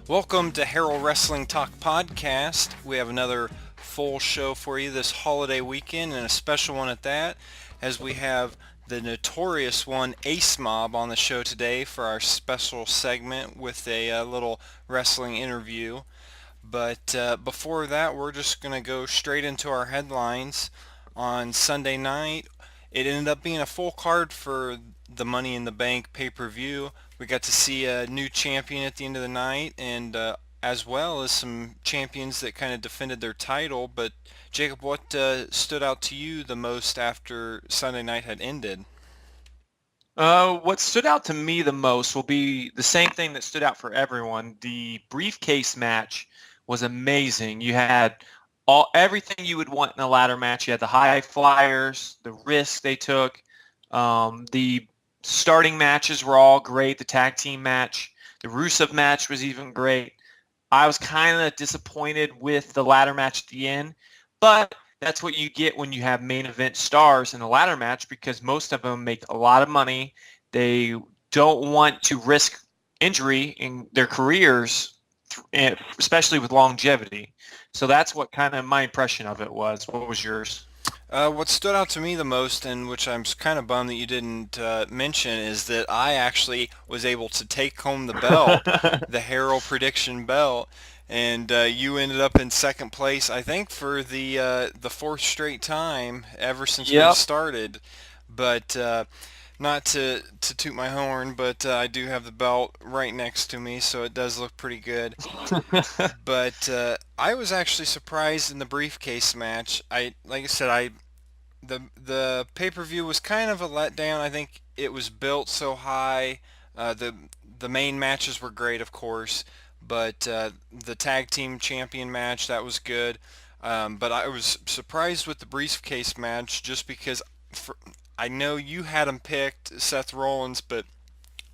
Welcome to Harrell Wrestling Talk Podcast. We have another full show for you this holiday weekend, and a special one at that, as we have the Notorious One Ace Mob on the show today for our special segment with a little wrestling interview. But before that, we're just going to go straight into our headlines. On Sunday night, it ended up being a full card for the Money in the Bank pay-per-view. We got to see a new champion at the end of the night, and as well as some champions that kind of defended their title. But Jacob, what stood out to you the most after Sunday night had ended? What stood out to me the most will be the same thing that stood out for everyone. The briefcase match was amazing. You had everything you would want in a ladder match. You had the high flyers, the risks they took. The starting matches were all great. The tag team match, the Rusev match was even great. I was kind of disappointed with the ladder match at the end, but that's what you get when you have main event stars in a ladder match because most of them make a lot of money. They don't want to risk injury in their careers, especially with longevity. So that's what kind of my impression of it was. What was yours? What stood out to me the most, and which I'm kind of bummed that you didn't mention, is that I actually was able to take home the belt, the Harrell prediction belt, and you ended up in second place, I think, for the fourth straight time ever since we've Yep. started. But not to toot my horn, but I do have the belt right next to me, so it does look pretty good. But I was actually surprised in the briefcase match. Like I said, the pay-per-view was kind of a letdown. I think it was built so high. The main matches were great, of course, but the tag team champion match, that was good. But I was surprised with the briefcase match just because I know you had him picked, Seth Rollins, but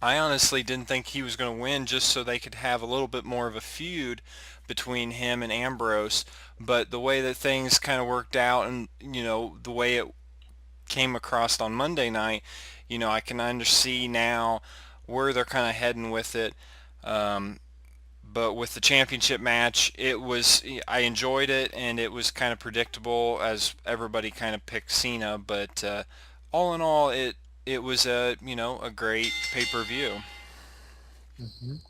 I honestly didn't think he was going to win just so they could have a little bit more of a feud between him and Ambrose. But the way that things kind of worked out, and the way it came across on Monday night, I can see now where they're kind of heading with it. Um, but with the championship match, I enjoyed it, and it was kind of predictable as everybody kind of picked Cena. But all in all, it was a great pay-per-view. Mhm.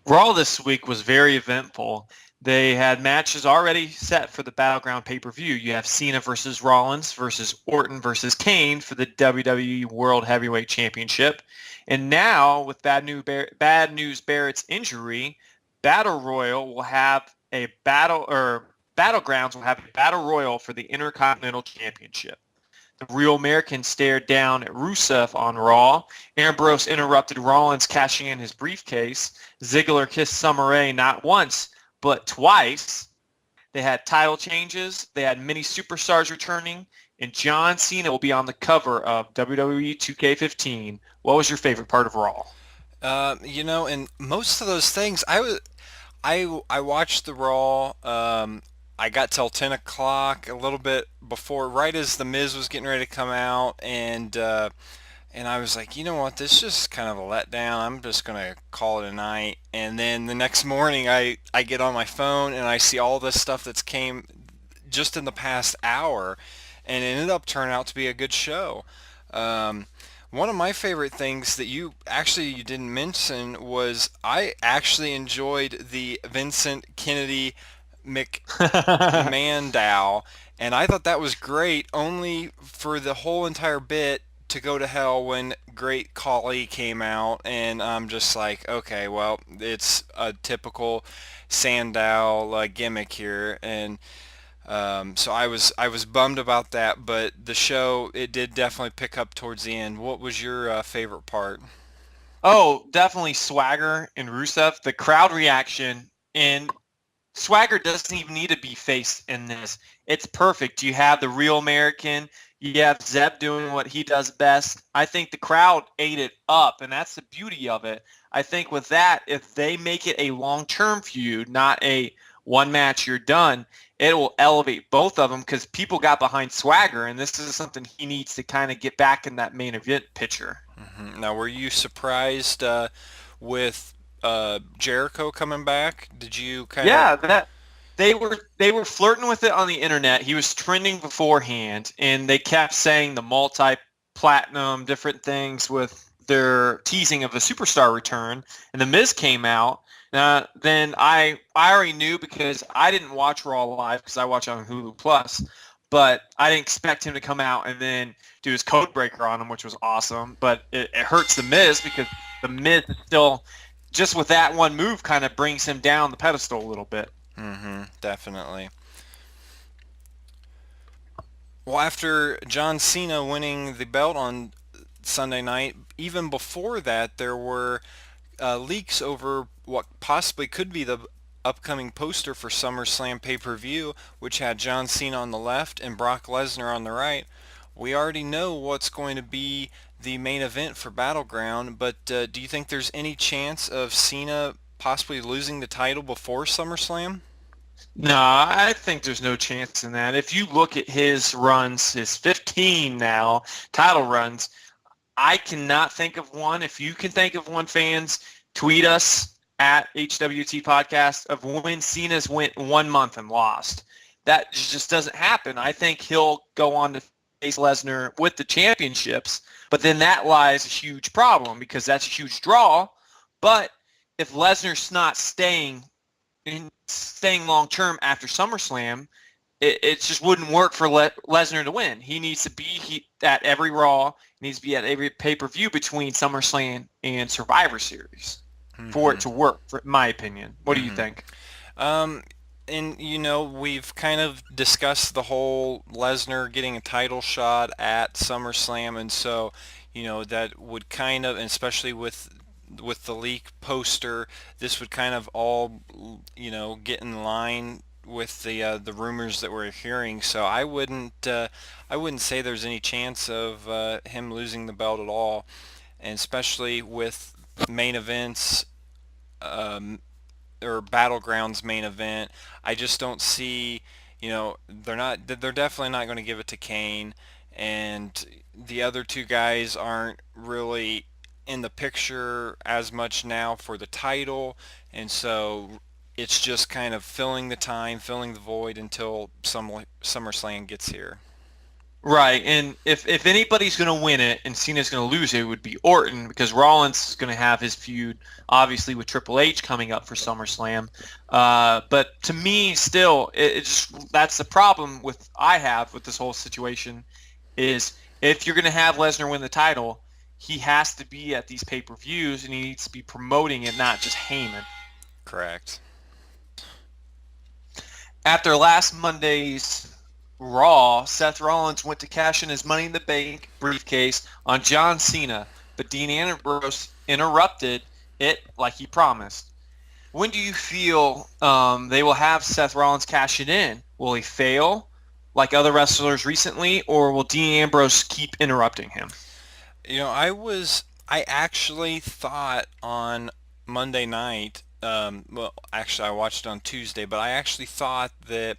Raw this week was very eventful. They had matches already set for the Battleground pay-per-view. You have Cena versus Rollins versus Orton versus Kane for the WWE World Heavyweight Championship. And now, with Bad News Barrett's injury, Battle Royal will have a battle, or Battlegrounds will have a Battle Royal for the Intercontinental Championship. The Real American stared down at Rusev on Raw. Ambrose interrupted Rollins cashing in his briefcase. Ziggler kissed Summer Rae not once, but twice. They had title changes. They had many superstars returning. And John Cena will be on the cover of WWE 2K15. What was your favorite part of Raw? And most of those things, I watched the Raw. I got till 10 o'clock, a little bit before, right as the Miz was getting ready to come out, and I was like, you know what, this is just kind of a letdown. I'm just gonna call it a night. And then the next morning, I get on my phone and I see all this stuff that's came just in the past hour, and it ended up turning out to be a good show. Um, One of my favorite things that you didn't mention was I actually enjoyed the Vincent Kennedy McMahon, and I thought that was great. Only for the whole entire bit to go to hell when Great Khali came out, and I'm just like, okay, well, it's a typical Sandow gimmick here, and so I was bummed about that, but the show, it did definitely pick up towards the end. What was your favorite part? Oh, definitely Swagger and Rusev. The crowd reaction, and Swagger doesn't even need to be faced in this. It's perfect. You have the Real American. You have Zeb doing what he does best. I think the crowd ate it up, and that's the beauty of it. I think with that, if they make it a long-term feud, not a one match you're done, it will elevate both of them because people got behind Swagger, and this is something he needs to kind of get back in that main event picture. Now, were you surprised with? Jericho coming back. Did you kind of? Yeah, that they were flirting with it on the internet. He was trending beforehand, and they kept saying the multi-platinum, different things with their teasing of a superstar return. And the Miz came out. Then I already knew because I didn't watch Raw live because I watch on Hulu Plus, but I didn't expect him to come out and then do his code breaker on him, which was awesome. But it hurts the Miz because the Miz is still just with that one move kind of brings him down the pedestal a little bit. Mm-hmm, definitely. Well, after John Cena winning the belt on Sunday night, even before that, there were leaks over what possibly could be the upcoming poster for SummerSlam pay-per-view, which had John Cena on the left and Brock Lesnar on the right. We already know what's going to be the main event for Battleground, but do you think there's any chance of Cena possibly losing the title before SummerSlam? No, I think there's no chance in that. If you look at his runs, his 15 now title runs, I cannot think of one. If you can think of one, fans, tweet us at HWT Podcast of when Cena's went 1 month and lost. That just doesn't happen. I think he'll go on to face Lesnar with the championships, but then that lies a huge problem because that's a huge draw. But if Lesnar's not staying long term after SummerSlam, it just wouldn't work for Lesnar to win. He needs to be at every Raw, he needs to be at every pay-per-view between SummerSlam and Survivor Series for Mm-hmm. it to work, in my opinion. What do you Mm-hmm. think? Um, and we've kind of discussed the whole Lesnar getting a title shot at SummerSlam, and so that would kind of, and especially with the leak poster, this would kind of all get in line with the rumors that we're hearing. So I wouldn't say there's any chance of him losing the belt at all, and especially with main events. Um, or Battlegrounds main event. I just don't see, they're definitely not going to give it to Kane, and the other two guys aren't really in the picture as much now for the title, and so it's just kind of filling the time, filling the void until SummerSlam gets here. Right, and if anybody's going to win it and Cena's going to lose it, it would be Orton because Rollins is going to have his feud, obviously, with Triple H coming up for SummerSlam. But to me, still, that's the problem I have with this whole situation is if you're going to have Lesnar win the title, he has to be at these pay-per-views and he needs to be promoting it, not just Heyman. Correct. After last Monday's Raw, Seth Rollins went to cash in his Money in the Bank briefcase on John Cena, but Dean Ambrose interrupted it like he promised. When do you feel they will have Seth Rollins cash it in? Will he fail like other wrestlers recently, or will Dean Ambrose keep interrupting him? I actually thought on Monday night, well, actually I watched it on Tuesday, but I actually thought that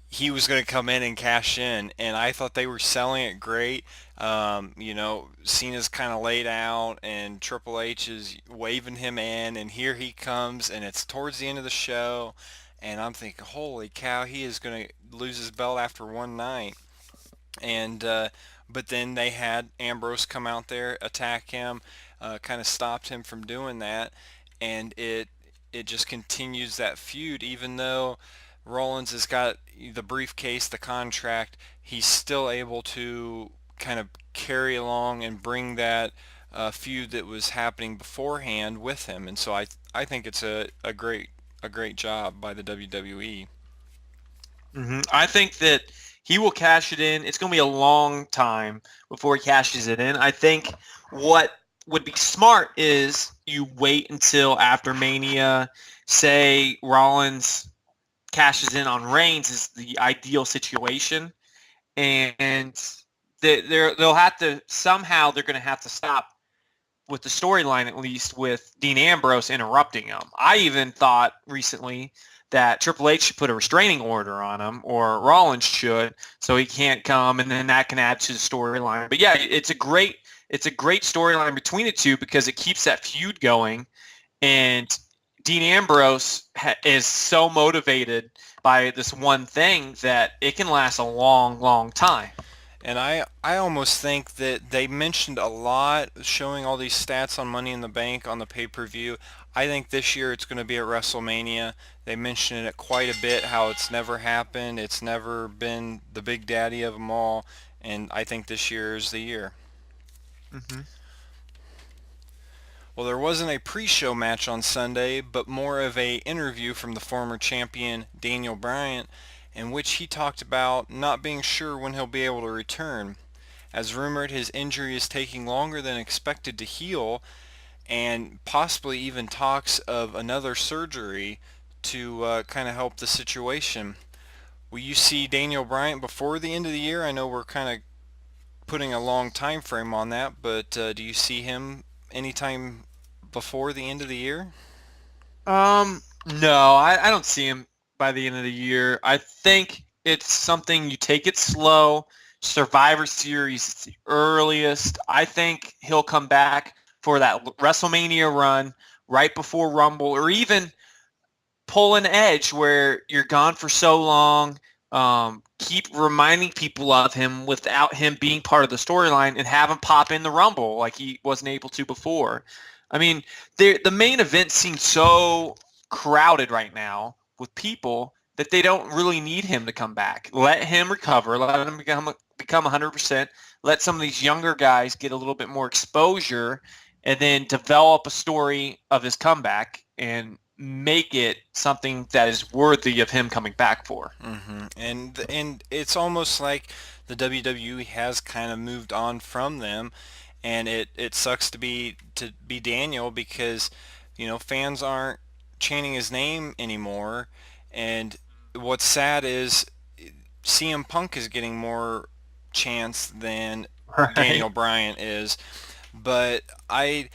he was going to come in and cash in, and I thought they were selling it great. Cena's kind of laid out, and Triple H is waving him in, and here he comes, and it's towards the end of the show, and I'm thinking, holy cow, he is going to lose his belt after one night. And but then they had Ambrose come out there, attack him, kind of stopped him from doing that, and it just continues that feud. Even though Rollins has got the briefcase, the contract, he's still able to kind of carry along and bring that feud that was happening beforehand with him. And so I think it's a great job by the WWE. I think that he will cash it in. It's going to be a long time before he cashes it in. I think what would be smart is you wait until after Mania, say Rollins cashes in on Reigns is the ideal situation, and they'll have to somehow they're going to have to stop with the storyline at least with Dean Ambrose interrupting him. I even thought recently that Triple H should put a restraining order on him, or Rollins should, so he can't come, and then that can add to the storyline. But yeah, it's a great storyline between the two because it keeps that feud going, And Dean Ambrose is so motivated by this one thing that it can last a long, long time. And I almost think that they mentioned a lot, showing all these stats on Money in the Bank on the pay-per-view. I think this year it's going to be at WrestleMania. They mentioned it quite a bit, how it's never happened. It's never been the big daddy of them all. And I think this year is the year. Mm-hmm. Well, there wasn't a pre-show match on Sunday, but more of a interview from the former champion Daniel Bryan, in which he talked about not being sure when he'll be able to return. As rumored, his injury is taking longer than expected to heal, and possibly even talks of another surgery to kind of help the situation. Will you see Daniel Bryan before the end of the year? I know we're kind of putting a long time frame on that, but do you see him anytime before the end of the year? No, I don't see him by the end of the year. I think it's something you take it slow. Survivor Series is the earliest. I think he'll come back for that WrestleMania run right before Rumble, or even pull an edge where you're gone for so long. Keep reminding people of him without him being part of the storyline, and have him pop in the Rumble like he wasn't able to before. I mean, the main event seems so crowded right now with people that they don't really need him to come back. Let him recover. Let him become 100%. Let some of these younger guys get a little bit more exposure, and then develop a story of his comeback and make it something that is worthy of him coming back for. And it's almost like the WWE has kind of moved on from them, and it sucks to be Daniel because fans aren't chanting his name anymore. And what's sad is CM Punk is getting more chance than Right. Daniel Bryan is. But I've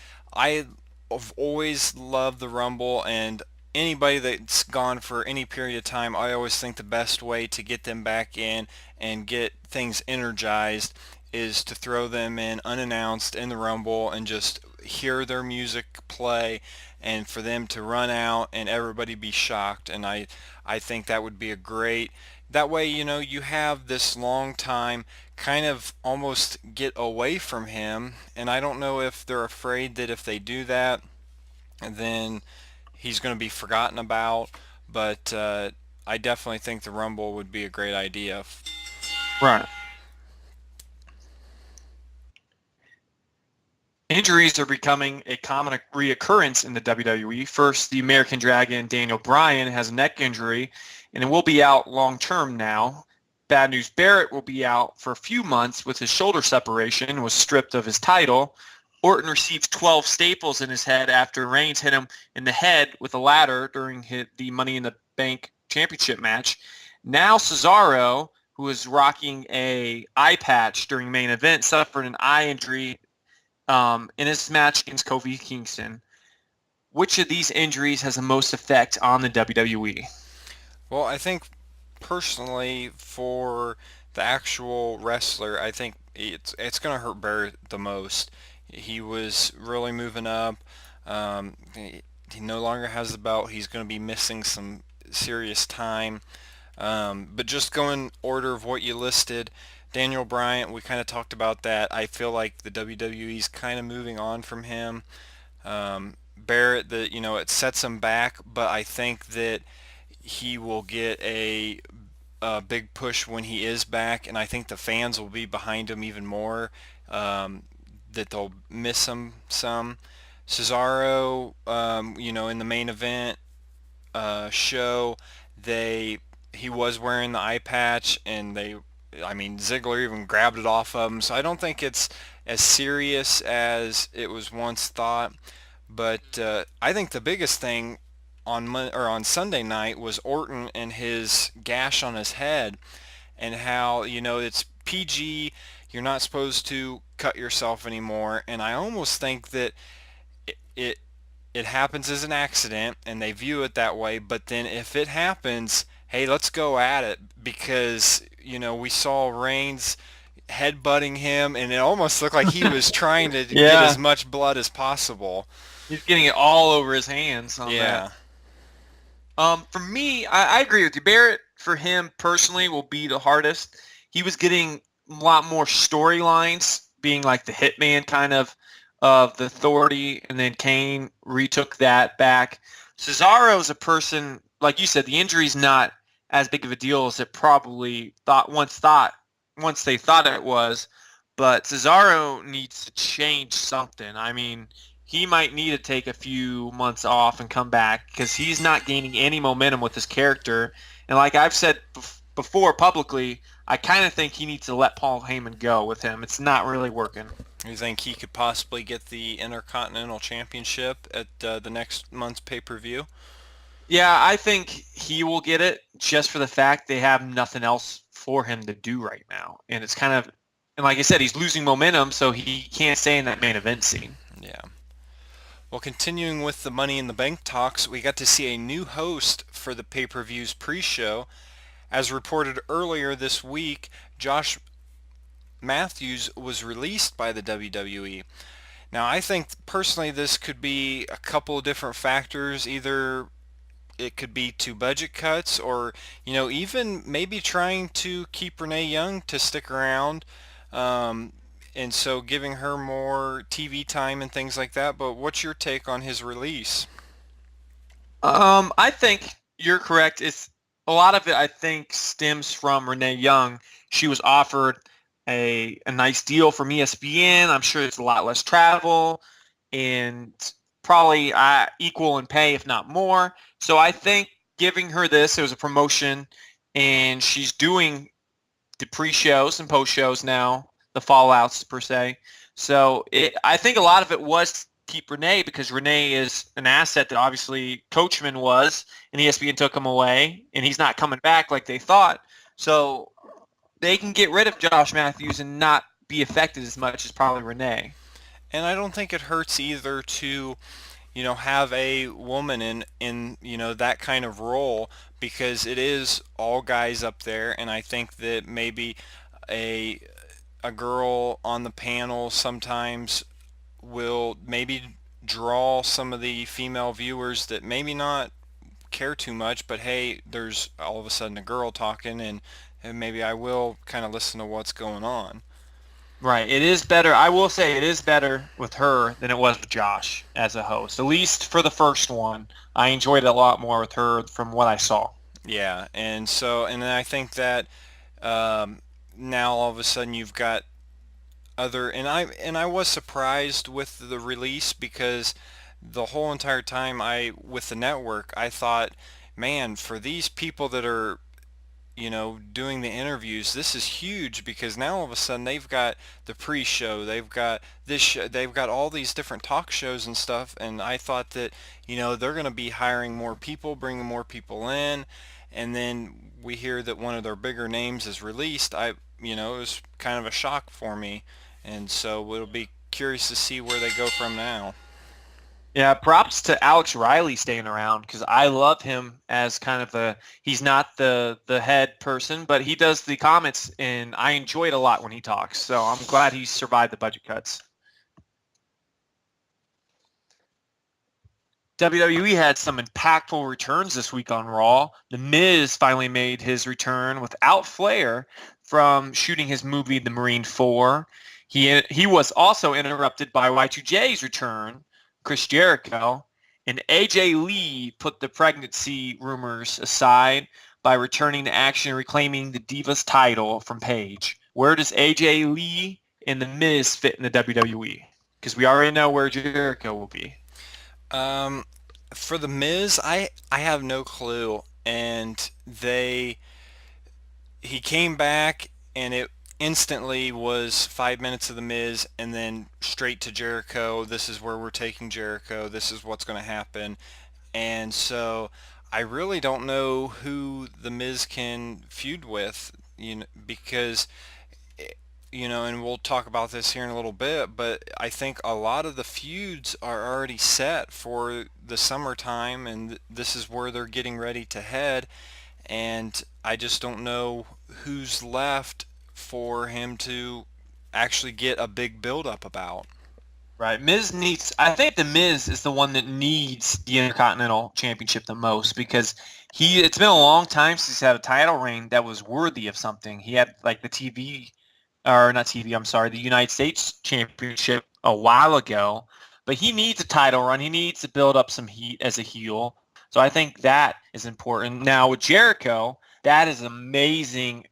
always loved the Rumble, and anybody that's gone for any period of time, I always think the best way to get them back in and get things energized is to throw them in unannounced in the Rumble and just hear their music play, and for them to run out and everybody be shocked. And I think that would be a great, that way you have this long time kind of almost get away from him. And I don't know if they're afraid that if they do that, then he's going to be forgotten about. But I definitely think the Rumble would be a great idea. Right. Injuries are becoming a common reoccurrence in the WWE. First, the American Dragon Daniel Bryan has a neck injury and will be out long term now. Bad News Barrett will be out for a few months with his shoulder separation and was stripped of his title. Orton received 12 staples in his head after Reigns hit him in the head with a ladder during the Money in the Bank championship match. Now Cesaro, who is rocking a eye patch during main event, suffered an eye injury in his match against Kofi Kingston. Which of these injuries has the most effect on the WWE? Well, I think personally for the actual wrestler, I think it's going to hurt Barrett the most. He was really moving up. He no longer has the belt. He's going to be missing some serious time. But just going order of what you listed, Daniel Bryan, we kind of talked about that. I feel like the WWE's kind of moving on from him. Barrett, it sets him back, but I think that he will get a big push when he is back, and I think the fans will be behind him even more. That they'll miss him some. Cesaro, in the main event show, they he was wearing the eye patch, and Ziggler even grabbed it off of him. So I don't think it's as serious as it was once thought. But I think the biggest thing on Sunday night was Orton and his gash on his head, and how it's PG. You're not supposed to cut yourself anymore, and I almost think that it, it it happens as an accident and they view it that way. But then if it happens, hey, let's go at it, because we saw Reigns headbutting him, and it almost looked like he was trying to get Yeah. as much blood as possible. He's getting it all over his hands on that. Yeah. For me, I agree with you. Barrett, for him personally, will be the hardest. He was getting a lot more storylines, being like the hitman kind of the authority, and then Kane retook that back. Cesaro's a person, like you said, the injury's not as big of a deal as it probably once they thought it was. But Cesaro needs to change something. I mean, he might need to take a few months off and come back because he's not gaining any momentum with his character. And like I've said before publicly, I kind of think he needs to let Paul Heyman go with him. It's not really working. You think he could possibly get the Intercontinental Championship at the next month's pay-per-view? Yeah, I think he will get it just for the fact they have nothing else for him to do right now. And it's kind of, and like I said, he's losing momentum, so he can't stay in that main event scene. Yeah. Well, continuing with the Money in the Bank talks, we got to see a new host for the pay-per-view's pre-show. As reported earlier this week, Josh Matthews was released by the WWE. Now, I think personally this could be a couple of different factors. Either it could be to budget cuts or, even maybe trying to keep Renee Young to stick around. Um, and so giving her more TV time and things like that. But what's your take on his release? I think you're correct. It's a lot of it. I think stems from Renee Young. She was offered a nice deal from ESPN. I'm sure it's a lot less travel and probably equal in pay, if not more. So I think giving her this, it was a promotion, and she's doing the pre-shows and post-shows now, the fallouts per se. So I think a lot of it was to keep Renee because Renee is an asset that obviously Coachman was, and ESPN took him away, and he's not coming back like they thought. So they can get rid of Josh Matthews and not be affected as much as probably Renee. And I don't think it hurts either to, have a woman in that kind of role because it is all guys up there, and I think that maybe a a girl on the panel sometimes will maybe draw some of the female viewers that maybe not care too much, but hey, there's all of a sudden a girl talking, and maybe I will kind of listen to what's going on. Right. It is better. I will say it is better with her than it was with Josh as a host. At least for the first one, I enjoyed it a lot more with her from what I saw. Yeah, and then I think that um, now all of a sudden you've got and I was surprised with the release because the whole entire time I with the network I thought, man, for these people that are doing the interviews, this is huge because now all of a sudden they've got the pre-show, they've got this show, they've got all these different talk shows and stuff, and I thought that, they're going to be hiring more people, bringing more people in, and then we hear that one of their bigger names is released. It was kind of a shock for me, and so it'll be curious to see where they go from now. Yeah, props to Alex Riley staying around because I love him as kind of he's not the head person, but he does the comments and I enjoy it a lot when he talks. So I'm glad he survived the budget cuts. WWE had some impactful returns this week on Raw. The Miz finally made his return without Flair from shooting his movie The Marine 4. He was also interrupted by Y2J's return, Chris Jericho, and AJ Lee put the pregnancy rumors aside by returning to action and reclaiming the Divas title from Paige. Where does AJ Lee and The Miz fit in the WWE? Because we already know where Jericho will be. Um, for the Miz, I have no clue, and he came back, and it instantly was 5 minutes of the Miz, and then straight to Jericho. This is where we're taking Jericho. This is what's going to happen, and so I really don't know who the Miz can feud with, because and we'll talk about this here in a little bit, but I think a lot of the feuds are already set for the summertime, and this is where they're getting ready to head, and I just don't know who's left for him to actually get a big build up about. Right. I think the Miz is the one that needs the Intercontinental Championship the most because it's been a long time since he's had a title reign that was worthy of something. He had like the TV, or not TV, I'm sorry, the United States Championship a while ago, but he needs a title run. He needs to build up some heat as a heel. So I think that is important. Now with Jericho, that is amazing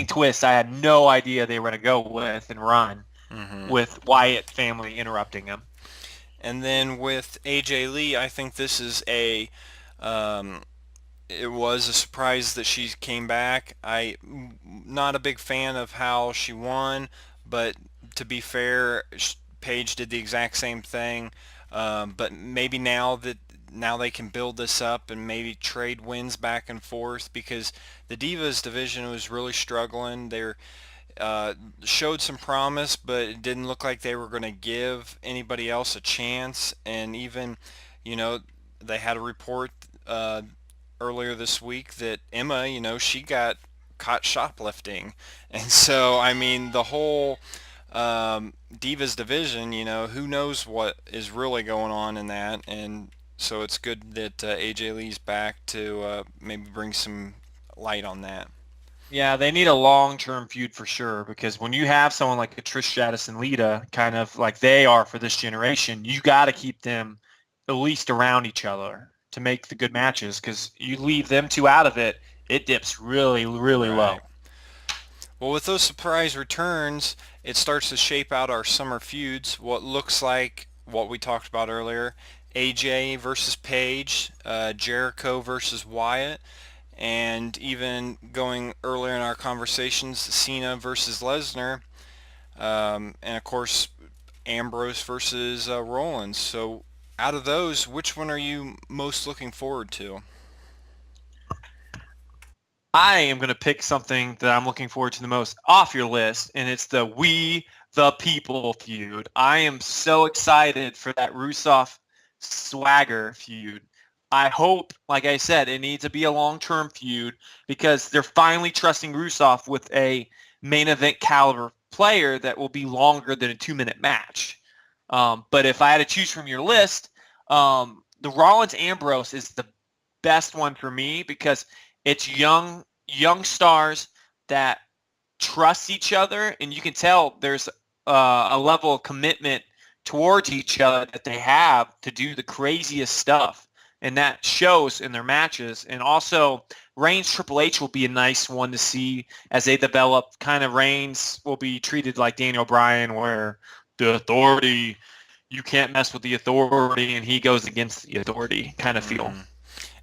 twist I had no idea they were going to go with and run Hmm. with Wyatt family interrupting him. And then with AJ Lee, I think this is um, it was a surprise that she came back. Not a big fan of how she won, but to be fair, Paige did the exact same thing. But maybe now they can build this up and maybe trade wins back and forth because the Divas division was really struggling. They're showed some promise, but it didn't look like they were going to give anybody else a chance. And even, you know, they had a report earlier this week that Emma, she got caught shoplifting. And so, I mean, the whole Divas division, who knows what is really going on in that. And so it's good that AJ Lee's back to maybe bring some light on that. Yeah, they need a long-term feud for sure because when you have someone like a Trish Stratus and Lita, kind of like they are for this generation, you got to keep them at least around each other to make the good matches because you leave them two out of it, it dips really, really Right. low. Well, with those surprise returns, it starts to shape out our summer feuds. What looks like what we talked about earlier: AJ versus Paige, Jericho versus Wyatt, and even going earlier in our conversations, Cena versus Lesnar, and of course Ambrose versus Rollins. So, out of those, which one are you most looking forward to? I am going to pick something that I'm looking forward to the most off your list, and it's the We the People feud. I am so excited for that Rusev Swagger feud. I hope, like I said, it needs to be a long-term feud because they're finally trusting Rusev with a main event caliber player that will be longer than a 2-minute match. But if I had to choose from your list, the Rollins Ambrose is the best one for me because it's young stars that trust each other, and you can tell there's a level of commitment towards each other that they have to do the craziest stuff, and that shows in their matches. And also, Reigns Triple H will be a nice one to see as they develop. Kind of Reigns will be treated like Daniel Bryan, where the authority, you can't mess with the authority, and he goes against the authority kind of feel. Hmm.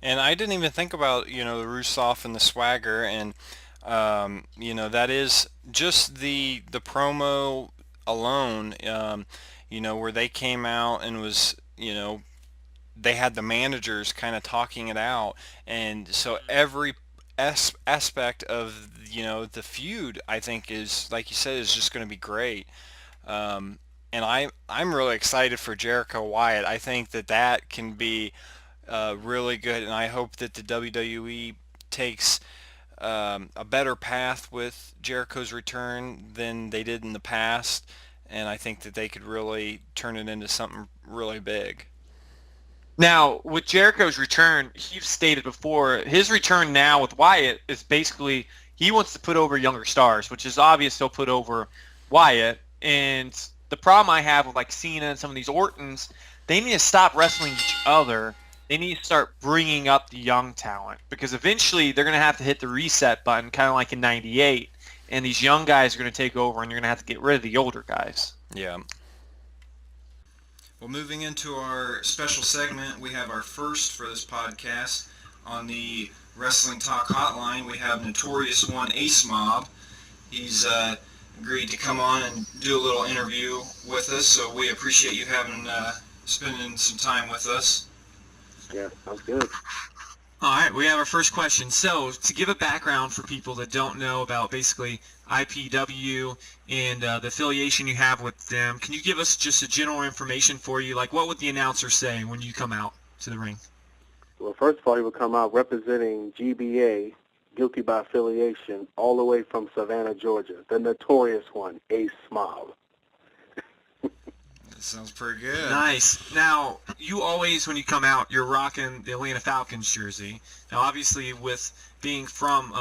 And I didn't even think about, the Rusoff and the Swagger, and that is just the promo alone, where they came out and was, they had the managers kind of talking it out, and so every aspect of, the feud, I think is, like you said, is just going to be great. Um, and I'm really excited for Jericho Wyatt. I think that can be really good, and I hope that the WWE takes a better path with Jericho's return than they did in the past, and I think that they could really turn it into something really big. Now, with Jericho's return, he's stated before, his return now with Wyatt is basically he wants to put over younger stars, which is obvious he'll put over Wyatt. And the problem I have with like Cena and some of these Ortons, they need to stop wrestling each other. They need to start bringing up the young talent because eventually they're going to have to hit the reset button, kind of like in '98, and these young guys are going to take over, and you're going to have to get rid of the older guys. Yeah. Well, moving into our special segment, we have our first for this podcast on the Wrestling Talk Hotline. We have Notorious One Ace Mob. He's agreed to come on and do a little interview with us, so we appreciate you having spending some time with us. Yeah, sounds good. All right, we have our first question. So, to give a background for people that don't know about basically IPW and the affiliation you have with them, can you give us just a general information for you? Like, what would the announcer say when you come out to the ring? Well, first of all, he will come out representing GBA, Guilty by Affiliation, all the way from Savannah, Georgia, the Notorious One, Ace Mob. Sounds pretty good. Nice. Now, you always, when you come out, you're rocking the Atlanta Falcons jersey. Now, obviously, with being from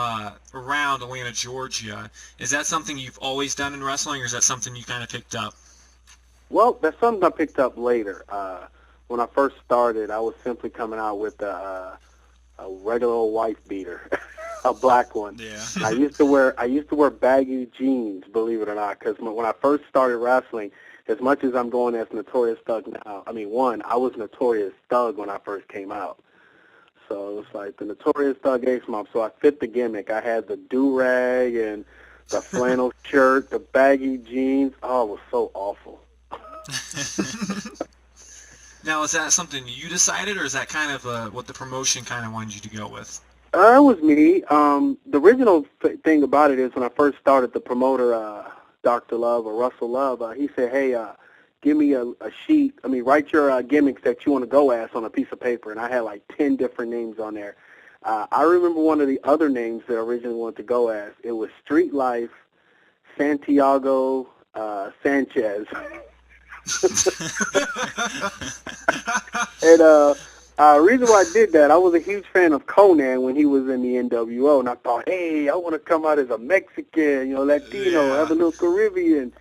around Atlanta, Georgia, is that something you've always done in wrestling, or is that something you kind of picked up? Well, that's something I picked up later. When I first started, I was simply coming out with a regular old wife beater, a black one. Yeah. I used to wear baggy jeans, believe it or not, because when I first started wrestling, as much as I'm going as Notorious Thug now, I was Notorious Thug when I first came out. So it was like the Notorious Thug Ace Mob. So I fit the gimmick. I had the do-rag and the flannel shirt, the baggy jeans. Oh, it was so awful. Now, is that something you decided, or is that kind of what the promotion kind of wanted you to go with? It was me. The original thing about it is when I first started, the promoter, Dr. Love or Russell Love, he said, hey, give me a sheet. Write your gimmicks that you want to go as on a piece of paper. And I had like 10 different names on there. I remember one of the other names that I originally wanted to go as. It was Street Life Santiago Sanchez. And the reason why I did that, I was a huge fan of Conan when he was in the NWO, and I thought, hey, I want to come out as a Mexican, Latino, have a little Caribbean.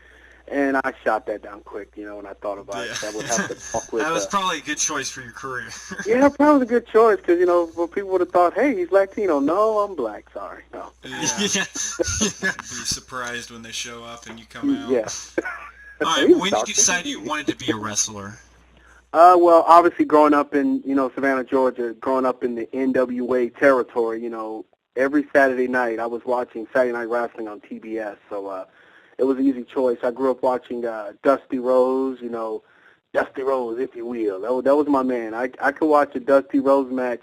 And I shot that down quick, when I thought about it. I would have to talk with. That was probably a good choice for your career. Yeah, probably a good choice because, for people would have thought, hey, he's Latino. No, I'm black. Sorry. No. Yeah. Be surprised when they show up and you come out. Yeah. All right, when did you decide you wanted to be a wrestler? Well, obviously growing up in, Savannah, Georgia, growing up in the NWA territory, every Saturday night I was watching Saturday Night Wrestling on TBS. So it was an easy choice. I grew up watching Dusty Rose, Dusty Rose, if you will. That was my man. I could watch a Dusty Rose match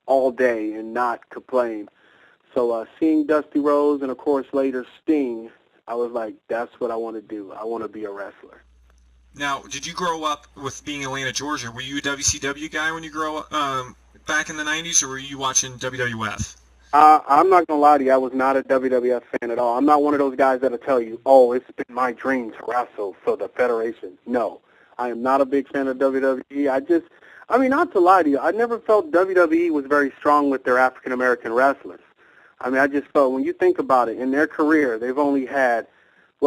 all day and not complain. So seeing Dusty Rose and, of course, later Sting, I was like, that's what I want to do. I want to be a wrestler. Now, did you grow up with being Atlanta, Georgia? Were you a WCW guy when you grew up back in the 90s, or were you watching WWF? I'm not going to lie to you. I was not a WWF fan at all. I'm not one of those guys that'll tell you, oh, it's been my dream to wrestle for the Federation. No, I am not a big fan of WWE. Not to lie to you, I never felt WWE was very strong with their African-American wrestlers. I just felt, when you think about it, in their career, they've only had,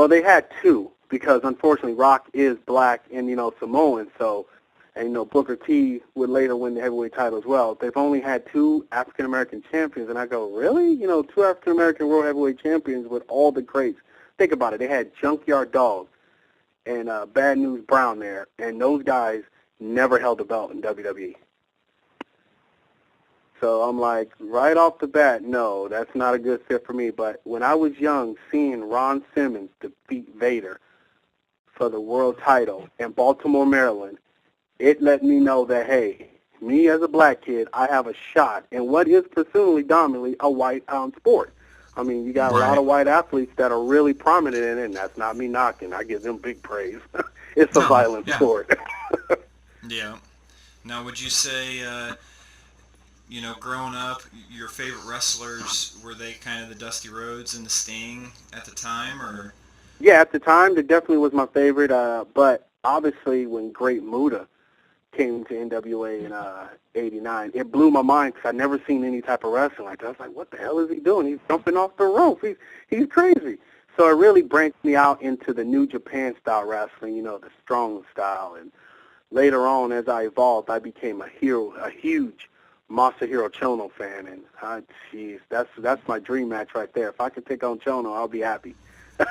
they had two, because unfortunately Rock is black and, Samoan, so, and, Booker T would later win the heavyweight title as well. They've only had two African-American champions, and I go, really? Two African-American world heavyweight champions with all the greats. Think about it. They had Junkyard Dog and Bad News Brown there, and those guys never held a belt in WWE. So I'm like, right off the bat, no, that's not a good fit for me. But when I was young, seeing Ron Simmons defeat Vader for the world title in Baltimore, Maryland, it let me know that, hey, me as a black kid, I have a shot in what is presumably dominantly a white sport. You got a lot of white athletes that are really prominent in it, and that's not me knocking. I give them big praise. It's a violent sport. Yeah. Now, would you say, growing up, your favorite wrestlers, were they kind of the Dusty Rhodes and the Sting at the time, or? Yeah, at the time, it definitely was my favorite. But obviously, when Great Muta came to NWA in '89, it blew my mind because I'd never seen any type of wrestling like that. I was like, what the hell is he doing? He's jumping off the rope. He's crazy. So it really branched me out into the New Japan style wrestling, the strong style. And later on, as I evolved, I became a huge Masahiro Chono fan, and that's my dream match right there. If I could take on Chono, I'll be happy. Now,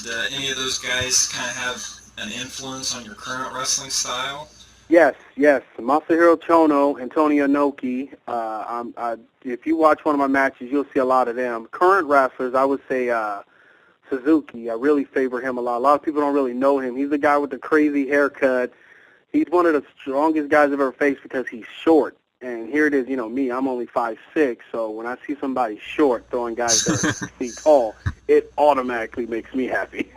did any of those guys kind of have an influence on your current wrestling style? Yes. Masahiro Chono and Tony Inoki. If you watch one of my matches, you'll see a lot of them. Current wrestlers, I would say Suzuki. I really favor him a lot. A lot of people don't really know him. He's the guy with the crazy haircut. He's one of the strongest guys I've ever faced because he's short. And here it is, me, I'm only 5'6", so when I see somebody short throwing guys that are 6 feet tall, it automatically makes me happy.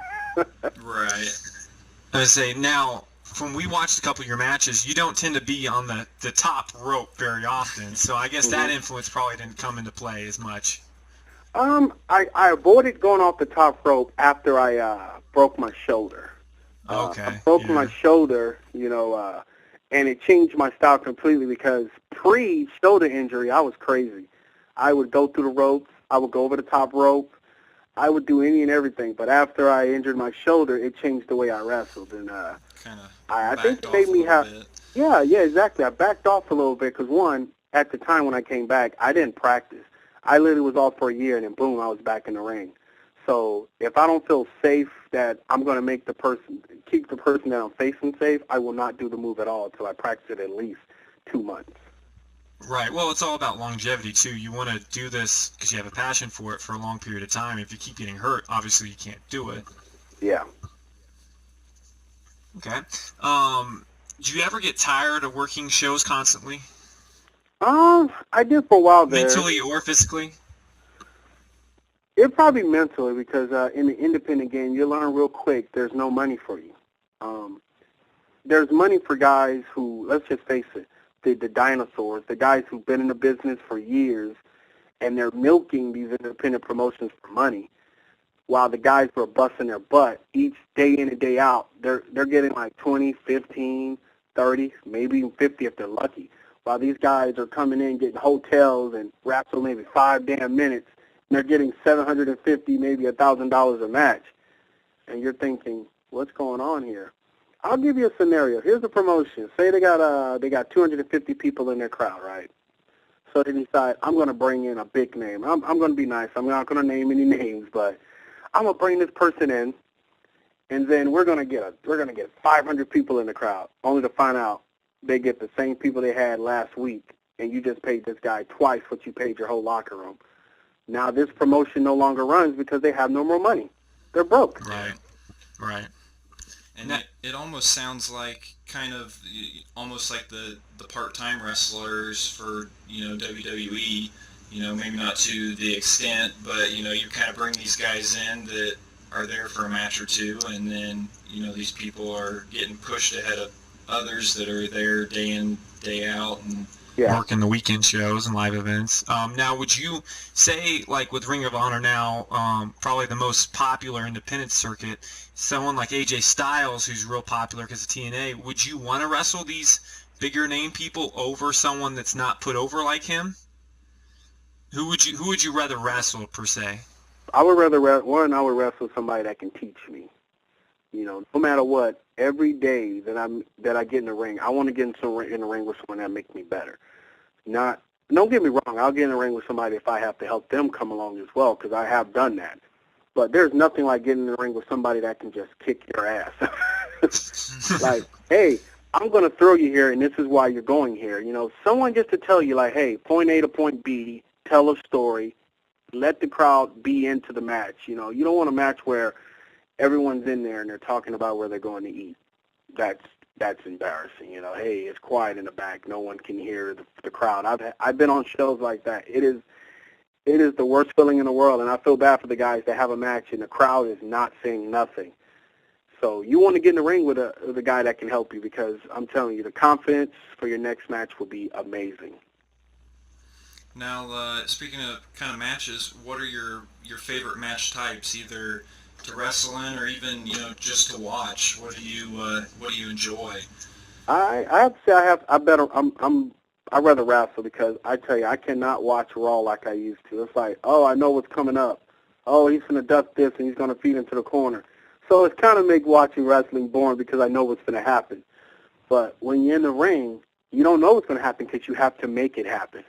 Right. I would say, now, when we watched a couple of your matches, you don't tend to be on the top rope very often, so I guess that influence probably didn't come into play as much. I avoided going off the top rope after I broke my shoulder. I Okay. broke Yeah. my shoulder, and it changed my style completely because pre-shoulder injury, I was crazy. I would go through the ropes. I would go over the top rope. I would do any and everything. But after I injured my shoulder, it changed the way I wrestled. And Kind of I think backed it made off a me little have, bit. yeah, exactly. I backed off a little bit because, one, at the time when I came back, I didn't practice. I literally was off for a year, and then, boom, I was back in the ring. So if I don't feel safe that I'm going to keep the person that I'm facing safe, I will not do the move at all until I practice it at least 2 months. Right. Well, it's all about longevity too. You want to do this because you have a passion for it for a long period of time. If you keep getting hurt, obviously you can't do it. Yeah. Okay. Do you ever get tired of working shows constantly, I did for a while there. mentally or physically? It probably mentally because in the independent game, you learn real quick there's no money for you. There's money for guys who, let's just face it, the dinosaurs, the guys who've been in the business for years, and they're milking these independent promotions for money, while the guys who are busting their butt each day in and day out, they're getting like 20, 15, 30, maybe even 50 if they're lucky. While these guys are coming in, getting hotels and wrestle maybe 5 damn minutes, and they're getting $750, maybe $1,000 a match. And you're thinking, what's going on here? I'll give you a scenario. Here's a promotion. Say they got 250 people in their crowd, right? So they decide, I'm going to bring in a big name. I'm going to be nice. I'm not going to name any names, but I'm going to bring this person in, and then we're going to get 500 people in the crowd, only to find out they get the same people they had last week, and you just paid this guy twice what you paid your whole locker room. Now this promotion no longer runs because they have no more money. They're broke. Right. Right. And it almost sounds like kind of almost like the part-time wrestlers for, WWE, maybe not to the extent, but, you kind of bring these guys in that are there for a match or two, and then, these people are getting pushed ahead of others that are there day in, day out, and working the weekend shows and live events. Now, would you say, like with Ring of Honor now, probably the most popular independent circuit, someone like AJ Styles, who's real popular because of TNA, would you want to wrestle these bigger name people over someone that's not put over like him? Who would you rather wrestle per se? I would rather wrestle somebody that can teach me. No matter what, every day that I get in the ring, I want to get in the ring with someone that makes me better. Don't get me wrong, I'll get in the ring with somebody if I have to help them come along as well, because I have done that. But there's nothing like getting in the ring with somebody that can just kick your ass. Like, hey, I'm going to throw you here, and this is why you're going here. Someone just to tell you, like, hey, point A to point B, tell a story, let the crowd be into the match. You don't want a match where everyone's in there and they're talking about where they're going to eat. That's embarrassing. Hey, it's quiet in the back. No one can hear the crowd. I've been on shows like that. It is the worst feeling in the world, and I feel bad for the guys that have a match and the crowd is not saying nothing. So you want to get in the ring with a guy that can help you, because I'm telling you, the confidence for your next match will be amazing. Now, speaking of kind of matches, what are your favorite match types, either to wrestle in or even just to watch? What do you enjoy? I have to say I'd rather wrestle, because I tell you, I cannot watch Raw like I used to. It's like, oh, I know what's coming up. Oh, he's going to duck this and he's going to feed into the corner. So it's kind of make watching wrestling boring because I know what's going to happen. But when you're in the ring, you don't know what's going to happen because you have to make it happen.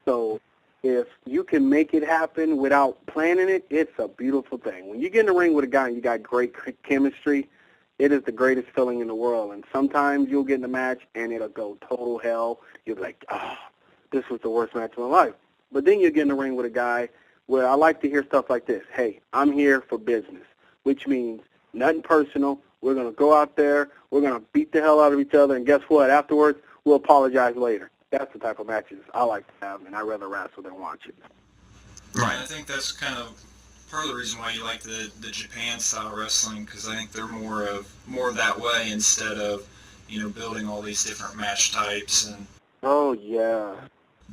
So if you can make it happen without planning it, it's a beautiful thing. When you get in the ring with a guy and you got great chemistry, it is the greatest feeling in the world. And sometimes you'll get in the match and it'll go total hell. You'll be like, this was the worst match of my life. But then you get in the ring with a guy where I like to hear stuff like this. Hey, I'm here for business, which means nothing personal. We're going to go out there. We're going to beat the hell out of each other. And guess what? Afterwards, we'll apologize later. That's the type of matches I like to have, and I'd rather wrestle than watch it. Right. I think that's kind of part of the reason why you like the Japan style wrestling, because I think they're more of that way instead of building all these different match types. And oh yeah,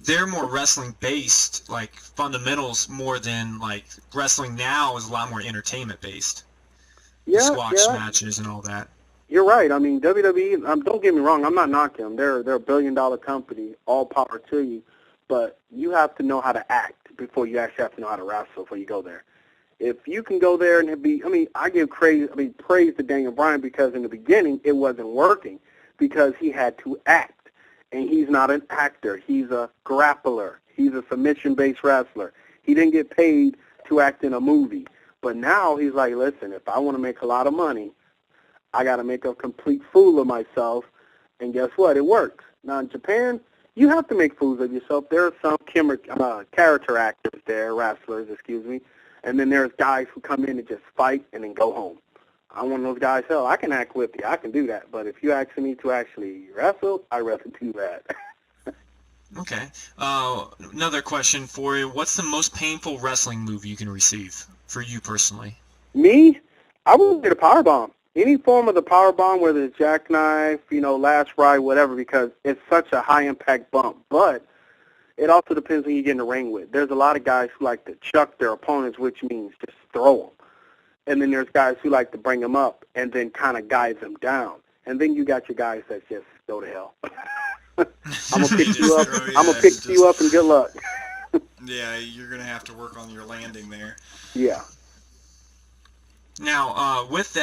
they're more wrestling based, like fundamentals, more than like wrestling now is a lot more entertainment based. the Yeah, squash yeah. matches and all that. You're right. I mean, WWE, don't get me wrong, I'm not knocking them. They're a billion-dollar company, all power to you. But you have to know how to act before you actually have to know how to wrestle before you go there. If you can go there and be, I give praise to Daniel Bryan because in the beginning it wasn't working because he had to act. And he's not an actor. He's a grappler. He's a submission-based wrestler. He didn't get paid to act in a movie. But now he's like, listen, if I want to make a lot of money, I got to make a complete fool of myself. And guess what? It works. Now in Japan, you have to make fools of yourself. There are some character actors there, wrestlers, excuse me. And then there's guys who come in and just fight and then go home. I'm one of those guys, hell, I can act with you. I can do that. But if you ask me to actually wrestle, I wrestle too bad. Okay. Another question for you. What's the most painful wrestling move you can receive for you personally? Me? I would get a power bomb. Any form of the power bomb, whether it's jackknife, last ride, whatever, because it's such a high-impact bump. But it also depends who you get in the ring with. There's a lot of guys who like to chuck their opponents, which means just throw them. And then there's guys who like to bring them up and then kind of guide them down. And then you got your guys that just go to hell. I'm gonna pick you up. I'm gonna pick you up and good luck. Yeah, you're gonna have to work on your landing there. Yeah. Now, with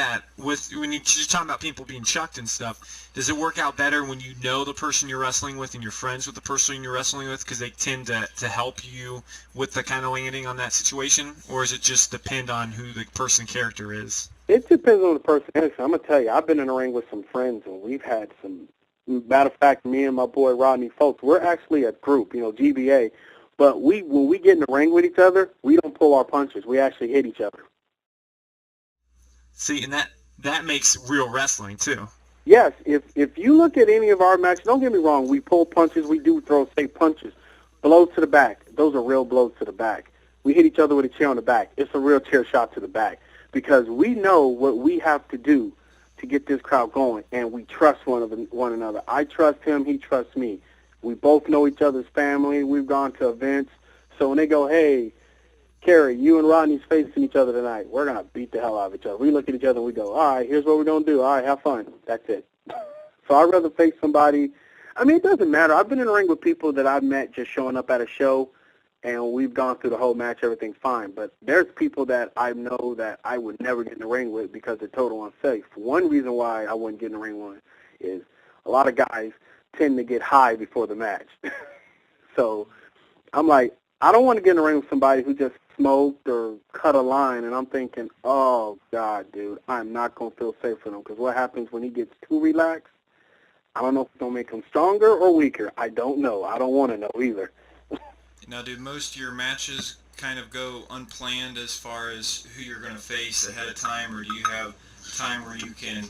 when you're talking about people being chucked and stuff, does it work out better when you know the person you're wrestling with and you're friends with the person you're wrestling with because they tend to help you with the kind of landing on that situation? Or does it just depend on who the person character is? It depends on the person. I'm going to tell you, I've been in the ring with some friends, and we've had some, matter of fact, me and my boy Rodney Folks, we're actually a group, GBA, but when we get in the ring with each other, we don't pull our punches. We actually hit each other. See, and that makes real wrestling, too. Yes, if you look at any of our matches, don't get me wrong, we pull punches, we do throw safe punches. Blows to the back, those are real blows to the back. We hit each other with a chair on the back. It's a real chair shot to the back because we know what we have to do to get this crowd going, and we trust one another. I trust him, he trusts me. We both know each other's family. We've gone to events. So when they go, hey, Kerry, you and Rodney's facing each other tonight, we're going to beat the hell out of each other. We look at each other and we go, all right, here's what we're going to do. All right, have fun. That's it. So I'd rather face somebody. It doesn't matter. I've been in the ring with people that I've met just showing up at a show, and we've gone through the whole match, everything's fine. But there's people that I know that I would never get in the ring with because they're total unsafe. One reason why I wouldn't get in the ring with is a lot of guys tend to get high before the match. So I'm like, I don't want to get in the ring with somebody who just smoked or cut a line, and I'm thinking, oh, God, dude, I'm not going to feel safe for them because what happens when he gets too relaxed? I don't know if it's going to make him stronger or weaker. I don't know. I don't want to know either. Now, do most of your matches kind of go unplanned as far as who you're going to face ahead of time, or do you have time where you can,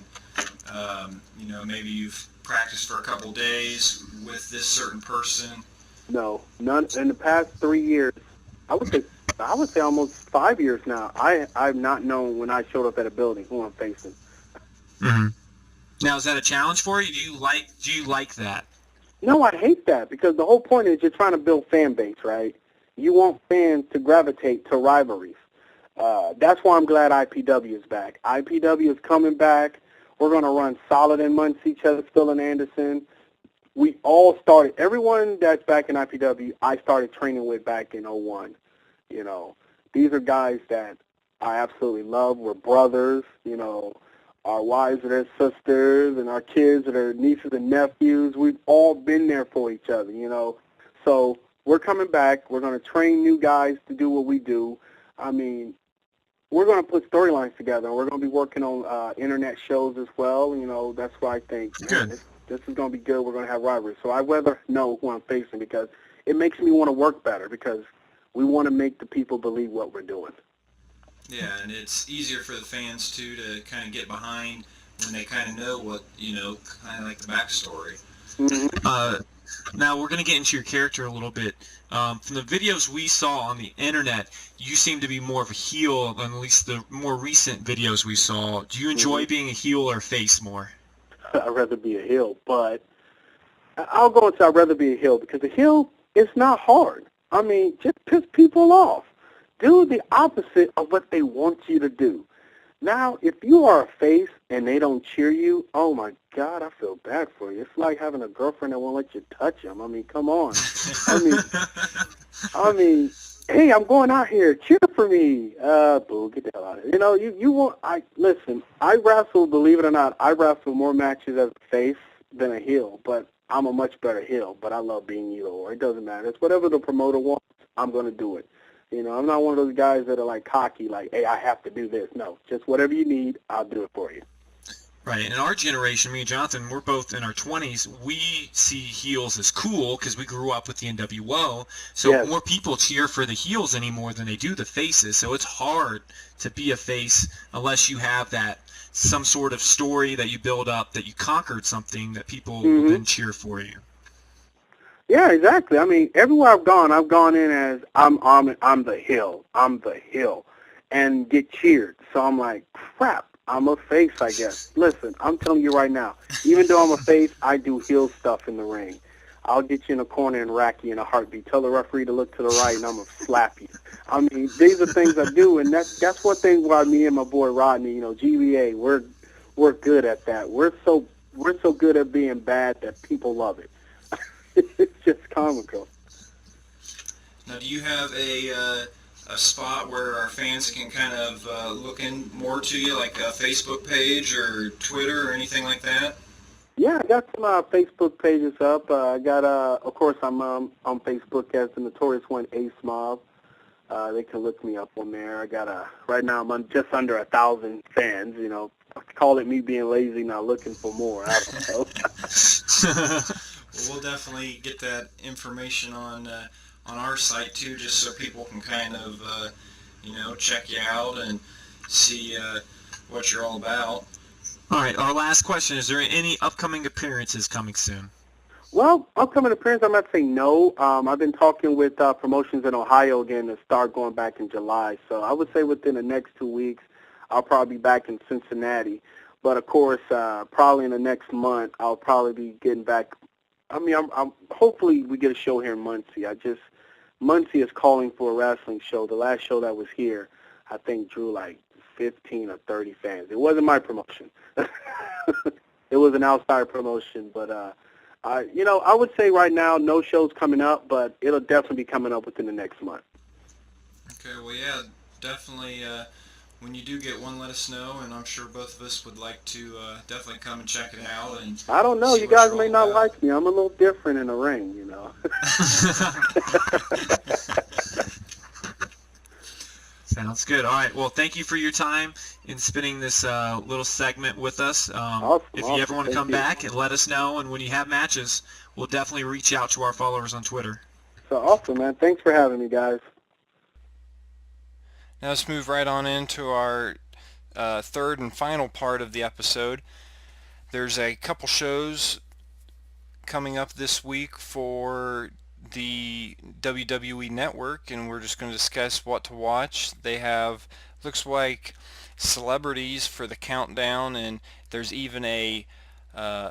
maybe you've practiced for a couple days with this certain person? No, none. In the past 3 years, I would say almost 5 years now, I've not known when I showed up at a building who I'm facing. Mm-hmm. Now, is that a challenge for you? Do you like that? No, I hate that because the whole point is you're trying to build fan base, right? You want fans to gravitate to rivalries. That's why I'm glad IPW is back. IPW is coming back. We're going to run Solid and Muncie, Phil and Anderson. We all started, everyone that's back in IPW, I started training with back in 01. These are guys that I absolutely love. We're brothers, Our wives are their sisters, and our kids are their nieces and nephews. We've all been there for each other, So we're coming back. We're going to train new guys to do what we do. We're going to put storylines together. We're going to be working on internet shows as well. That's why I think this is going to be good. We're going to have rivalries. So I'd rather know who I'm facing because it makes me want to work better because we want to make the people believe what we're doing. Yeah, and it's easier for the fans, too, to kind of get behind when they kind of know what, kind of like the backstory. Mm-hmm. Now, we're going to get into your character a little bit. From the videos we saw on the internet, you seem to be more of a heel than at least the more recent videos we saw. Do you enjoy being a heel or face more? I'd rather be a heel, but I'll go into I'd rather be a heel because a heel, it's not hard. Just piss people off. Do the opposite of what they want you to do. Now, if you are a face and they don't cheer you, oh my God, I feel bad for you. It's like having a girlfriend that won't let you touch them. I mean, come on. I mean, hey, I'm going out here. Cheer for me. Boo, get the hell out of here. You know, you won't. Listen. I wrestle. Believe it or not, I wrestle more matches as a face than a heel. But I'm a much better heel. But I love being either or. It doesn't matter. It's whatever the promoter wants. I'm gonna do it. You know, I'm not one of those guys that are like cocky, like, hey, I have to do this. No, just whatever you need, I'll do it for you. Right. In our generation, me and Jonathan, we're both in our 20s. We see heels as cool because we grew up with the NWO. So Yes. more people cheer for the heels anymore than they do the faces. So it's hard to be a face unless you have that some sort of story that you build up, that you conquered something that people will then cheer for you. Yeah, exactly. I mean, everywhere I've gone in as I'm the heel. I'm the heel, and get cheered. So I'm like, crap. I'm a face, I guess. Listen, I'm telling you right now, even though I'm a face, I do heel stuff in the ring. I'll get you in a corner and rack you in a heartbeat. Tell the referee to look to the right, and I'm going to slap you. I mean, these are things I do, and that's one thing why me and my boy Rodney, you know, GBA, we're good at that. We're so good at being bad that people love it. It's just comical. Now, do you have a spot where our fans can kind of look in more to you, like a Facebook page or Twitter or anything like that? Yeah, I got some Facebook pages up. I got, of course, I'm on Facebook as the Notorious One Ace Mob. They can look me up on there. I got right now I'm on just under 1,000 fans. You know, call it me being lazy, not looking for more. I don't know. Well, we'll definitely get that information on our site too, just so people can kind of check you out and see what you're all about. All right, our last question. Is there any upcoming appearances coming soon? Well, upcoming appearance, I'm not saying no. I've been talking with promotions in Ohio again to start going back in July. So I would say within the next 2 weeks, I'll probably be back in Cincinnati. But, of course, probably in the next month, I'll probably be getting back. I mean, I'm hopefully we get a show here in Muncie. Muncie is calling for a wrestling show. The last show that was here, I think, drew like 15 or 30 fans. It wasn't my promotion. It was an outside promotion. But, I would say right now no shows coming up, but it'll definitely be coming up within the next month. Okay, well, yeah, definitely. When you do get one, let us know, and I'm sure both of us would like to definitely come and check it out. And I don't know. see You what guys you're may all not about. like me. I'm a little different in the ring, you know. Sounds good. All right. Well, thank you for your time in spending this little segment with us. Awesome, If you ever want to thank come you. back and let us know, and when you have matches, we'll definitely reach out to our followers on Twitter. So awesome, man. Thanks for having me, guys. Now let's move right on into our third and final part of the episode. There's a couple shows coming up this week for the WWE Network, and we're just going to discuss what to watch. They have, looks like, celebrities for the countdown, and there's even a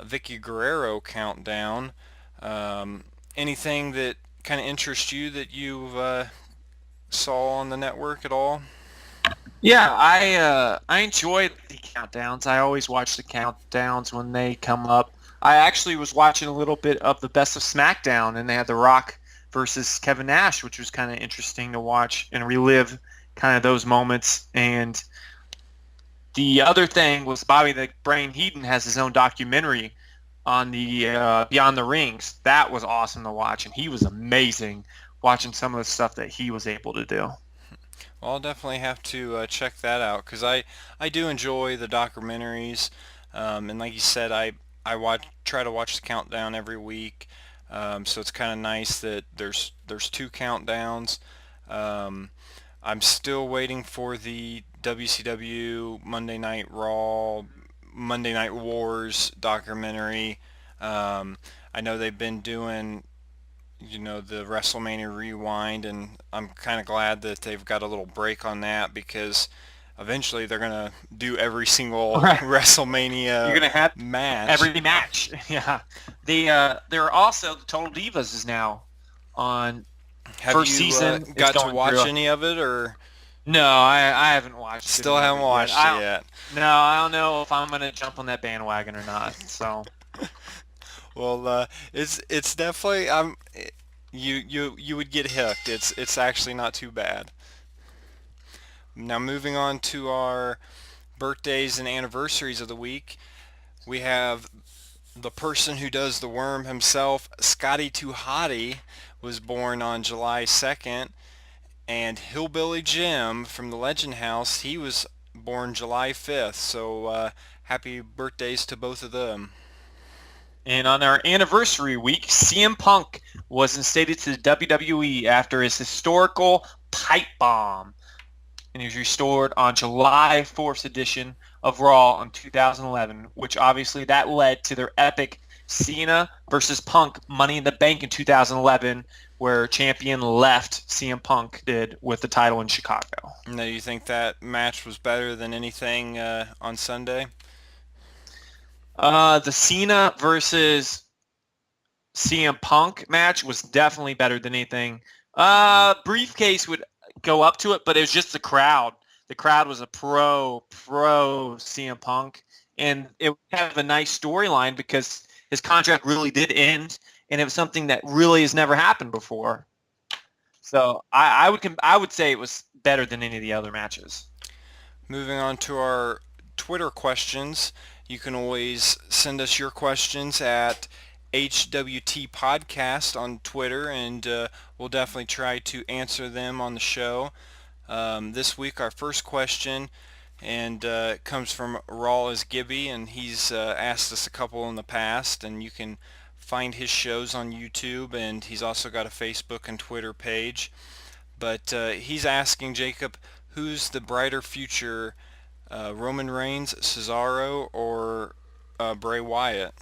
Vicky Guerrero countdown. Anything that kind of interests you that you've saw on the network at all? Yeah, I enjoy the countdowns. I always watch the countdowns when they come up. I actually was watching a little bit of the Best of SmackDown, and they had The Rock versus Kevin Nash, which was kind of interesting to watch and relive kind of those moments. And the other thing was Bobby the Brain Heenan has his own documentary on the Beyond the Rings. That was awesome to watch, and he was amazing watching some of the stuff that he was able to do. Well, I'll definitely have to check that out, because I do enjoy the documentaries, and like you said, I try to watch the countdown every week, so it's kind of nice that there's two countdowns. I'm still waiting for the WCW Monday Night Raw, Monday Night Wars documentary. I know they've been doing the WrestleMania Rewind, and I'm kind of glad that they've got a little break on that, because eventually they're going to do every single Right. WrestleMania You're gonna have match. every match. Yeah. There are also the Total Divas is now on Have first you season. got is to going watch through. any of it, or? No, I haven't watched Still any of haven't it yet. watched it yet. No, I don't know if I'm gonna jump on that bandwagon or not. So, Well, it's definitely you would get hooked. It's actually not too bad. Now moving on to our birthdays and anniversaries of the week, we have the person who does the worm himself, Scotty Too Hottie, was born on July 2nd, and Hillbilly Jim from the Legend House, he was born July 5th. So happy birthdays to both of them. and on our anniversary week, CM Punk was instated to the WWE after his historical pipe bomb, and he was restored on July 4th edition of Raw in 2011, which obviously that led to their epic Cena versus Punk Money in the Bank in 2011, where champion left CM Punk did with the title in Chicago. Now, do you think that match was better than anything on Sunday? The Cena versus CM Punk match was definitely better than anything. Briefcase would go up to it, but it was just the crowd. The crowd was a pro CM Punk, and it was kind of a nice storyline because his contract really did end, and it was something that really has never happened before. So I would say it was better than any of the other matches. Moving on to our Twitter questions. You can always send us your questions at HWT Podcast on Twitter, and we'll definitely try to answer them on the show. This week, our first question and comes from Raw as Gibby, and he's asked us a couple in the past, and you can find his shows on YouTube, and he's also got a Facebook and Twitter page. But he's asking Jacob, who's the brighter future, Roman Reigns, Cesaro, or Bray Wyatt?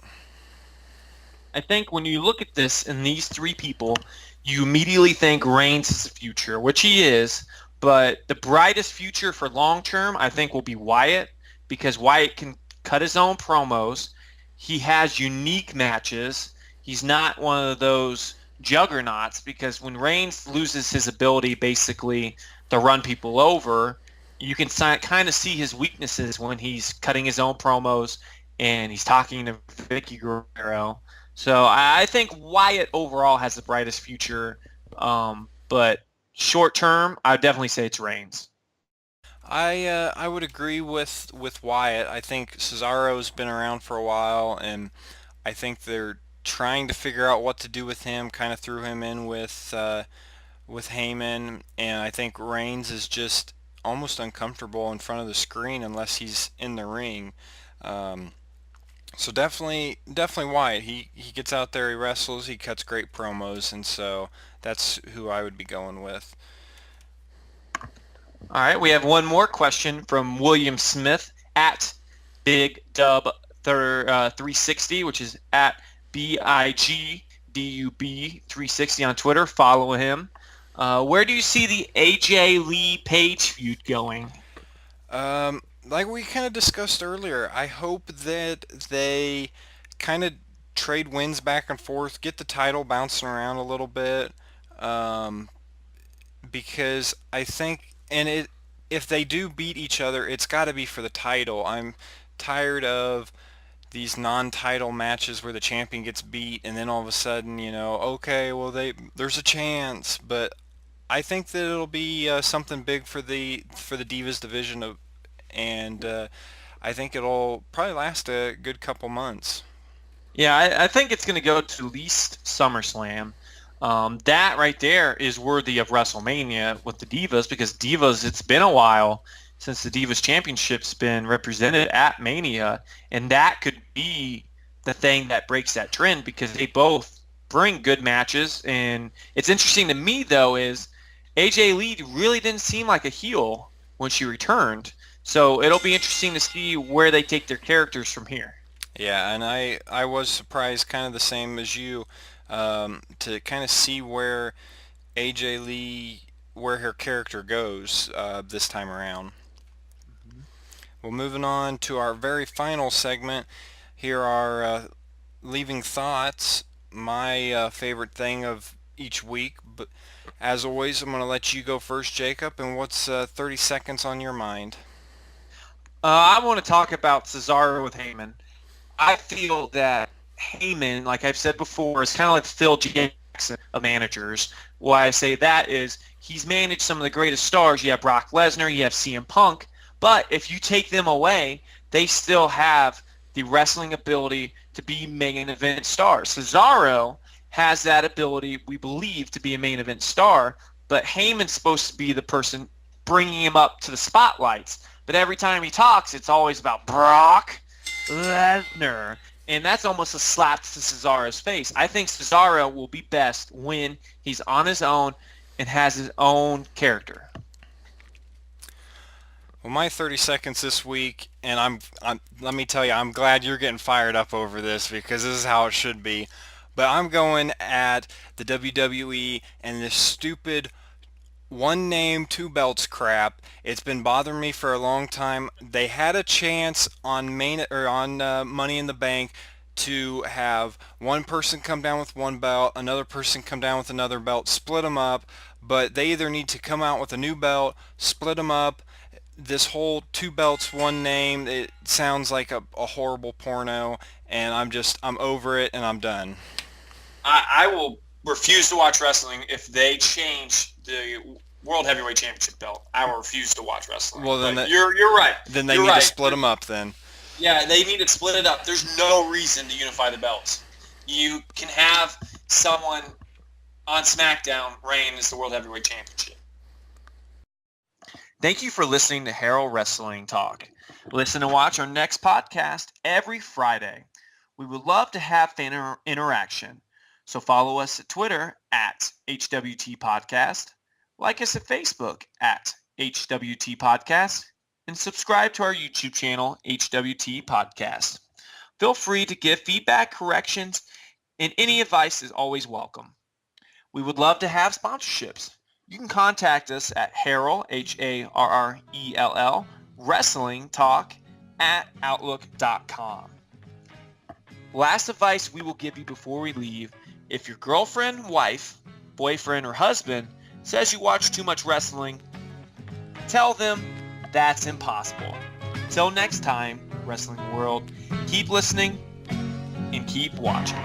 I think when you look at this and these three people, you immediately think Reigns is the future, which he is. But the brightest future for long term, I think, will be Wyatt, because Wyatt can cut his own promos. He has unique matches. He's not one of those juggernauts, because when Reigns loses his ability basically to run people over, you can kind of see his weaknesses when he's cutting his own promos and he's talking to Vicky Guerrero. So I think Wyatt overall has the brightest future, but short term, I would definitely say it's Reigns. I would agree with Wyatt. I think Cesaro's been around for a while, and I think they're trying to figure out what to do with him. Kind of threw him in with Heyman, and I think Reigns is just almost uncomfortable in front of the screen unless he's in the ring. Um, so definitely Wyatt. He gets out there, he wrestles, he cuts great promos, and so that's who I would be going with. All right, we have one more question from William Smith at Big Dub 360, which is at BIGDUB 360 on Twitter. Follow him. Where do you see the AJ Lee Page feud going? Like we kind of discussed earlier, I hope that they kind of trade wins back and forth, get the title bouncing around a little bit, um, because I think, and if they do beat each other, it's got to be for the title. I'm tired of these non-title matches where the champion gets beat and then all of a sudden, okay, well there's a chance, but I think that it'll be something big for the Divas division and I think it'll probably last a good couple months. Yeah, I think it's going to go to least SummerSlam. That right there is worthy of WrestleMania with the Divas, because Divas, it's been a while since the Divas Championship's been represented at Mania, and that could be the thing that breaks that trend, because they both bring good matches. And it's interesting to me, though, is AJ Lee really didn't seem like a heel when she returned, so it'll be interesting to see where they take their characters from here. Yeah, and I was surprised, kind of the same as you, to kind of see where AJ Lee, where her character goes this time around. Well, moving on to our very final segment, here are leaving thoughts, my favorite thing of each week. But As always, I'm going to let you go first, Jacob. And what's 30 seconds on your mind? I want to talk about Cesaro with Heyman. I feel that Heyman, like I've said before, is kind of like Phil Jackson of managers. Why I say that is he's managed some of the greatest stars. You have Brock Lesnar, you have CM Punk, but if you take them away, they still have the wrestling ability to be main event stars. Cesaro has that ability, we believe, to be a main event star, but Heyman's supposed to be the person bringing him up to the spotlights. But every time he talks, it's always about Brock Lesnar. And that's almost a slap to Cesaro's face. I think Cesaro will be best when he's on his own and has his own character. Well, my 30 seconds this week, and let me tell you, I'm glad you're getting fired up over this because this is how it should be. But I'm going at the WWE and this stupid one name, two belts crap. It's been bothering me for a long time. They had a chance on Money in the Bank to have one person come down with one belt, another person come down with another belt, split them up, but they either need to come out with a new belt, split them up. This whole two belts, one name, it sounds like a horrible porno, and I'm over it and I'm done. I will refuse to watch wrestling if they change the World Heavyweight Championship belt. I will refuse to watch wrestling. Well, then you're right. Then they You're need right. to split them up then. Yeah, they need to split it up. There's no reason to unify the belts. You can have someone on SmackDown reign as the World Heavyweight Championship. Thank you for listening to Harrell Wrestling Talk. Listen and watch our next podcast every Friday. We would love to have fan interaction. So follow us at Twitter at HWT Podcast, like us at Facebook at HWT Podcast, and subscribe to our YouTube channel, HWT Podcast. Feel free to give feedback, corrections, and any advice is always welcome. We would love to have sponsorships. You can contact us at Harrell, Harrell, Wrestling Talk at Outlook.com. Last advice we will give you before we leave: if your girlfriend, wife, boyfriend, or husband says you watch too much wrestling, tell them that's impossible. Till next time, Wrestling World, keep listening and keep watching.